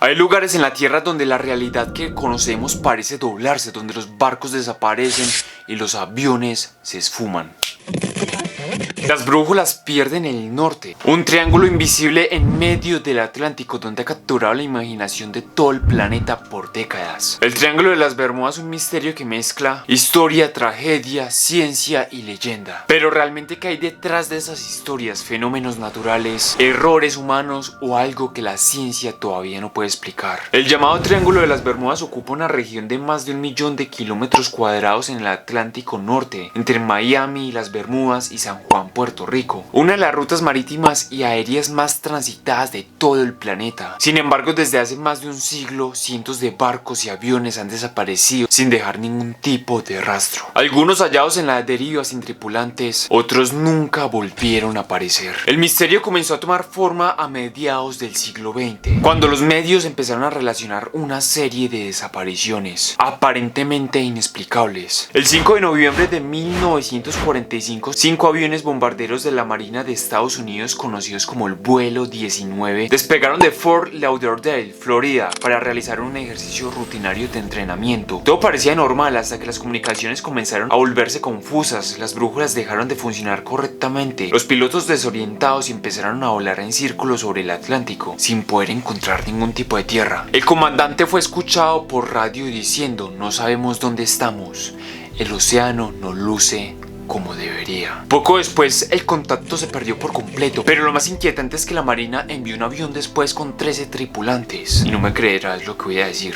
Hay lugares en la Tierra donde la realidad que conocemos parece doblarse, donde los barcos desaparecen y los aviones se esfuman. Las brújulas pierden el norte. Un triángulo invisible en medio del Atlántico donde ha capturado la imaginación de todo el planeta por décadas. El Triángulo de las Bermudas es un misterio que mezcla historia, tragedia, ciencia y leyenda. Pero realmente, ¿qué hay detrás de esas historias? Fenómenos naturales, errores humanos o algo que la ciencia todavía no puede explicar. El llamado Triángulo de las Bermudas ocupa una región de más de 1 millón de kilómetros cuadrados en el Atlántico Norte, entre Miami, las Bermudas y San Juan, Puerto Rico, una de las rutas marítimas y aéreas más transitadas de todo el planeta. Sin embargo, desde hace más de un siglo, cientos de barcos y aviones han desaparecido sin dejar ningún tipo de rastro. Algunos hallados en la deriva sin tripulantes, otros nunca volvieron a aparecer. El misterio comenzó a tomar forma a mediados del siglo XX, cuando los medios empezaron a relacionar una serie de desapariciones aparentemente inexplicables. El 5 de noviembre de 1945, 5 aviones bombarderos de la Marina de Estados Unidos, conocidos como el vuelo 19, despegaron de Fort Lauderdale, Florida, para realizar un ejercicio rutinario de entrenamiento. Todo parecía normal hasta que las comunicaciones comenzaron a volverse confusas, las brújulas dejaron de funcionar correctamente, los pilotos desorientados empezaron a volar en círculos sobre el Atlántico, sin poder encontrar ningún tipo de tierra. El comandante fue escuchado por radio diciendo: "No sabemos dónde estamos, el océano no luce como debería". Poco después el contacto se perdió por completo, pero lo más inquietante es que la Marina envió un avión después con 13 tripulantes. Y no me creerás lo que voy a decir,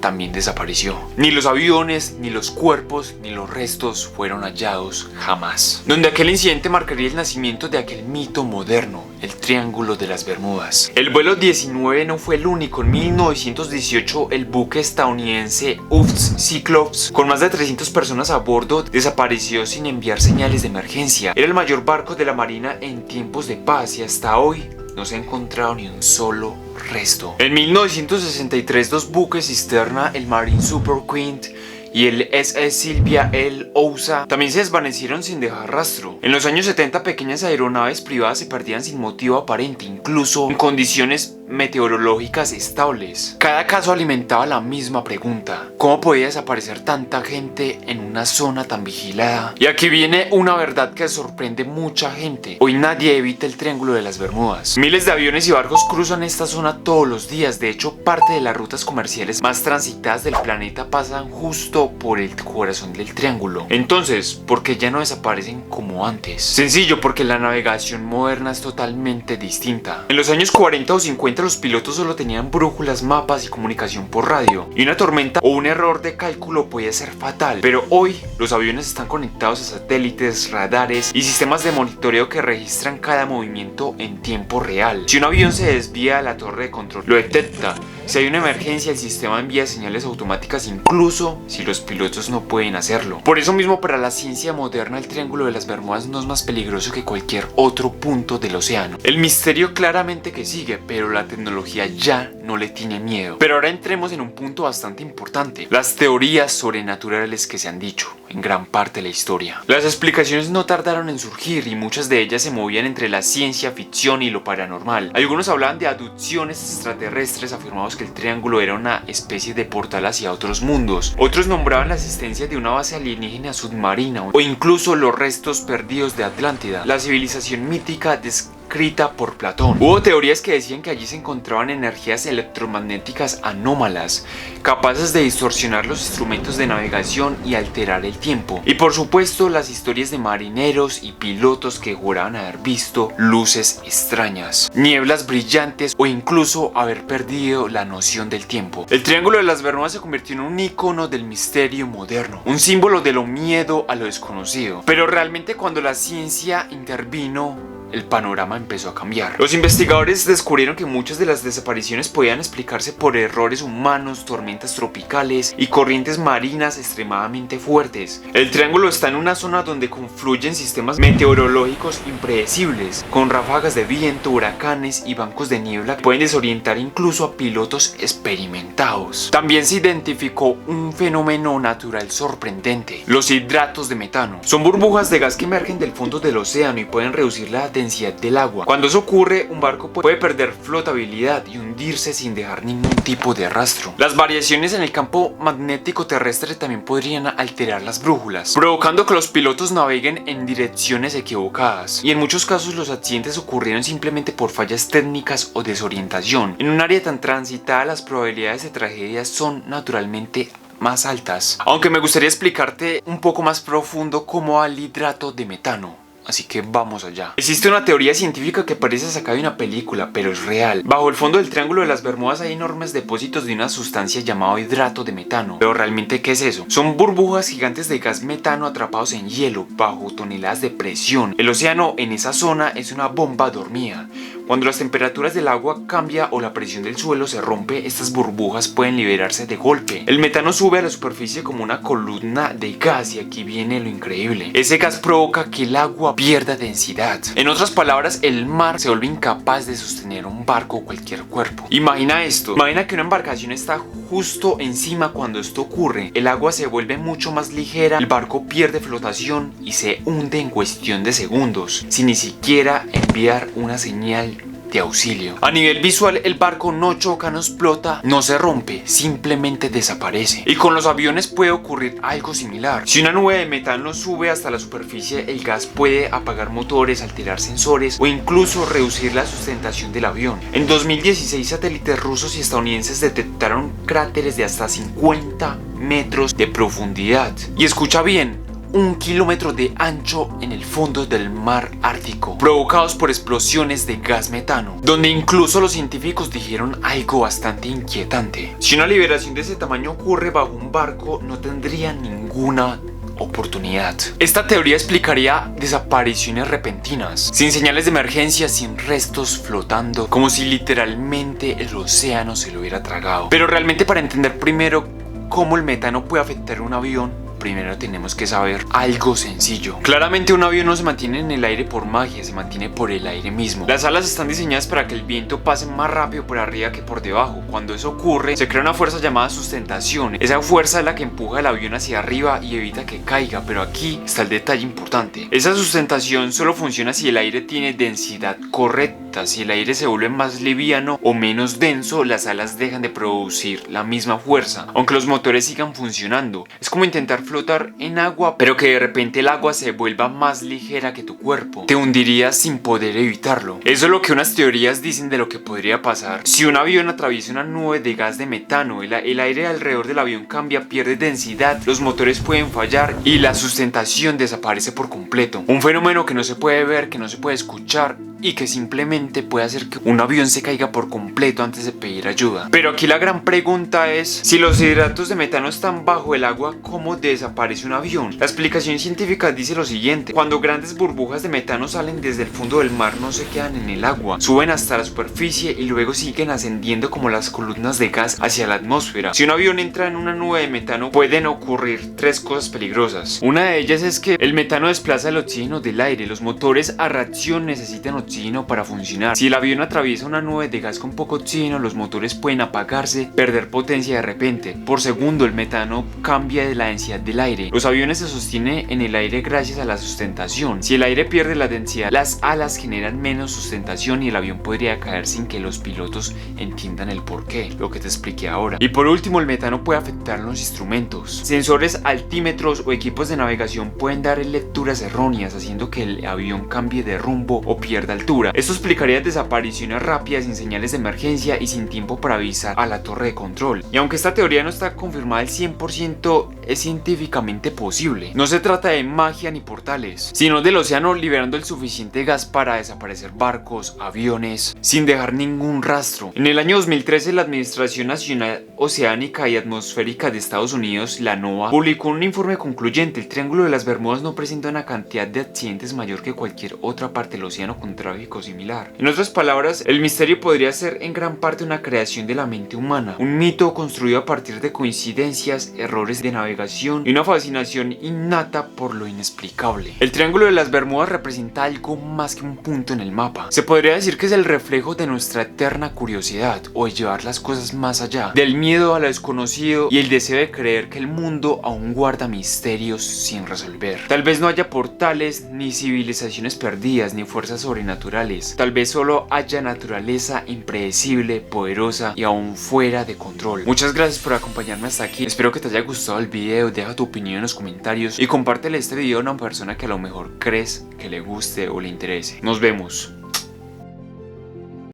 también desapareció. Ni los aviones, ni los cuerpos, ni los restos fueron hallados jamás. Donde aquel incidente marcaría el nacimiento de aquel mito moderno, el Triángulo de las Bermudas. El vuelo 19 no fue el único. En 1918 el buque estadounidense USS Cyclops, con más de 300 personas a bordo, desapareció sin enviar señales de emergencia. Era el mayor barco de la Marina en tiempos de paz y hasta hoy no se ha encontrado ni un solo resto. En 1963 dos buques cisterna, el Marine Super Queen y el SS Sylvia L. Ousa, también se desvanecieron sin dejar rastro. En los años 70 pequeñas aeronaves privadas se perdían sin motivo aparente, incluso en condiciones meteorológicas estables. Cada caso alimentaba la misma pregunta: ¿cómo podía desaparecer tanta gente en una zona tan vigilada? Y aquí viene una verdad que sorprende mucha gente. Hoy nadie evita el Triángulo de las Bermudas. Miles de aviones y barcos cruzan esta zona todos los días. De hecho, parte de las rutas comerciales más transitadas del planeta pasan justo por el corazón del triángulo. Entonces, ¿por qué ya no desaparecen como antes? Sencillo, porque la navegación moderna es totalmente distinta. En los años 40 o 50 los pilotos solo tenían brújulas, mapas y comunicación por radio, y una tormenta o un error de cálculo podía ser fatal. Pero hoy los aviones están conectados a satélites, radares y sistemas de monitoreo que registran cada movimiento en tiempo real. Si un avión se desvía de la torre de control, lo detecta. Si hay una emergencia, el sistema envía señales automáticas incluso si los pilotos no pueden hacerlo. Por eso mismo, para la ciencia moderna, el Triángulo de las Bermudas no es más peligroso que cualquier otro punto del océano. El misterio claramente que sigue, pero la tecnología ya no le tiene miedo. Pero ahora entremos en un punto bastante importante: las teorías sobrenaturales que se han dicho en gran parte de la historia. Las explicaciones no tardaron en surgir y muchas de ellas se movían entre la ciencia ficción y lo paranormal. Algunos hablaban de abducciones extraterrestres, afirmados que el triángulo era una especie de portal hacia otros mundos. Otros nombraban la existencia de una base alienígena submarina o incluso los restos perdidos de Atlántida, la civilización mítica descrita por Platón. Hubo teorías que decían que allí se encontraban energías electromagnéticas anómalas, capaces de distorsionar los instrumentos de navegación y alterar el tiempo. Y por supuesto, las historias de marineros y pilotos que juraban haber visto luces extrañas, nieblas brillantes o incluso haber perdido la noción del tiempo. El Triángulo de las Bermudas se convirtió en un icono del misterio moderno, un símbolo de lo miedo a lo desconocido. Pero realmente, cuando la ciencia intervino, el panorama empezó a cambiar. Los investigadores descubrieron que muchas de las desapariciones podían explicarse por errores humanos, tormentas tropicales y corrientes marinas extremadamente fuertes. El triángulo está en una zona donde confluyen sistemas meteorológicos impredecibles, con ráfagas de viento, huracanes y bancos de niebla que pueden desorientar incluso a pilotos experimentados. También se identificó un fenómeno natural sorprendente: los hidratos de metano. Son burbujas de gas que emergen del fondo del océano y pueden reducir la densidad del agua. Cuando eso ocurre, un barco puede perder flotabilidad y hundirse sin dejar ningún tipo de rastro. Las variaciones en el campo magnético terrestre también podrían alterar las brújulas, provocando que los pilotos naveguen en direcciones equivocadas. Y en muchos casos los accidentes ocurrieron simplemente por fallas técnicas o desorientación. En un área tan transitada, las probabilidades de tragedias son naturalmente más altas. Aunque me gustaría explicarte un poco más profundo cómo va el hidrato de metano. Así que vamos allá. Existe una teoría científica que parece sacada de una película, pero es real. Bajo el fondo del Triángulo de las Bermudas hay enormes depósitos de una sustancia llamada hidrato de metano. Pero realmente, ¿qué es eso? Son burbujas gigantes de gas metano atrapados en hielo bajo toneladas de presión. El océano en esa zona es una bomba dormida. Cuando las temperaturas del agua cambian o la presión del suelo se rompe, estas burbujas pueden liberarse de golpe. El metano sube a la superficie como una columna de gas y aquí viene lo increíble. Ese gas provoca que el agua pierda densidad. En otras palabras, el mar se vuelve incapaz de sostener un barco o cualquier cuerpo. Imagina esto. Imagina que una embarcación está justo encima cuando esto ocurre. El agua se vuelve mucho más ligera, el barco pierde flotación y se hunde en cuestión de segundos, sin ni siquiera enviar una señal de auxilio. A nivel visual, el barco no choca, no explota, no se rompe, simplemente desaparece. Y con los aviones puede ocurrir algo similar. Si una nube de metano sube hasta la superficie, el gas puede apagar motores, alterar sensores o incluso reducir la sustentación del avión. En 2016, satélites rusos y estadounidenses detectaron cráteres de hasta 50 metros de profundidad. Y escucha bien, 1 kilómetro de ancho en el fondo del mar Ártico, provocados por explosiones de gas metano, donde incluso los científicos dijeron algo bastante inquietante. Si una liberación de ese tamaño ocurre bajo un barco, no tendría ninguna oportunidad. Esta teoría explicaría desapariciones repentinas, sin señales de emergencia, sin restos flotando, como si literalmente el océano se lo hubiera tragado. Pero realmente, para entender primero cómo el metano puede afectar un avión, primero tenemos que saber algo sencillo. Claramente un avión no se mantiene en el aire por magia, se mantiene por el aire mismo. Las alas están diseñadas para que el viento pase más rápido por arriba que por debajo. Cuando eso ocurre, se crea una fuerza llamada sustentación. Esa fuerza es la que empuja el avión hacia arriba y evita que caiga, pero aquí está el detalle importante. Esa sustentación solo funciona si el aire tiene densidad correcta. Si el aire se vuelve más liviano o menos denso, las alas dejan de producir la misma fuerza, aunque los motores sigan funcionando. Es como intentar flotar en agua, pero que de repente el agua se vuelva más ligera que tu cuerpo. Te hundirías sin poder evitarlo. Eso es lo que unas teorías dicen de lo que podría pasar si un avión atraviesa una nube de gas de metano. El aire alrededor del avión cambia, pierde densidad, los motores pueden fallar y la sustentación desaparece por completo. Un fenómeno que no se puede ver, que no se puede escuchar y que simplemente puede hacer que un avión se caiga por completo antes de pedir ayuda. Pero aquí la gran pregunta es, si los hidratos de metano están bajo el agua, ¿cómo desaparece un avión? La explicación científica dice lo siguiente: cuando grandes burbujas de metano salen desde el fondo del mar, no se quedan en el agua, suben hasta la superficie y luego siguen ascendiendo como las columnas de gas hacia la atmósfera. Si un avión entra en una nube de metano, pueden ocurrir 3 cosas peligrosas. Una de ellas es que el metano desplaza el oxígeno del aire. Los motores a reacción necesitan oxígeno para funcionar. Si el avión atraviesa una nube de gas con poco oxígeno, los motores pueden apagarse, perder potencia de repente. Por segundo, el metano cambia de la densidad del aire. Los aviones se sostienen en el aire gracias a la sustentación. Si el aire pierde la densidad, las alas generan menos sustentación y el avión podría caer sin que los pilotos entiendan el porqué, lo que te expliqué ahora. Y por último, el metano puede afectar los instrumentos. Sensores, altímetros o equipos de navegación pueden dar lecturas erróneas, haciendo que el avión cambie de rumbo o pierda altura. Esto explicaría desapariciones rápidas, sin señales de emergencia y sin tiempo para avisar a la torre de control. Y aunque esta teoría no está confirmada al 100%, es científicamente posible. No se trata de magia ni portales, sino del océano liberando el suficiente gas para desaparecer barcos, aviones, sin dejar ningún rastro. En el año 2013, la Administración Nacional Oceánica y Atmosférica de Estados Unidos, la NOAA, publicó un informe concluyente. El Triángulo de las Bermudas no presenta una cantidad de accidentes mayor que cualquier otra parte del océano contra cinematográfico similar. En otras palabras, el misterio podría ser en gran parte una creación de la mente humana, un mito construido a partir de coincidencias, errores de navegación y una fascinación innata por lo inexplicable. El Triángulo de las Bermudas representa algo más que un punto en el mapa. Se podría decir que es el reflejo de nuestra eterna curiosidad o de llevar las cosas más allá, del miedo a lo desconocido y el deseo de creer que el mundo aún guarda misterios sin resolver. Tal vez no haya portales, ni civilizaciones perdidas, ni fuerzas sobrenaturales. Tal vez solo haya naturaleza impredecible, poderosa y aún fuera de control. Muchas gracias por acompañarme hasta aquí. Espero que te haya gustado el video. Deja tu opinión en los comentarios y compártele este video a una persona que a lo mejor crees que le guste o le interese. Nos vemos.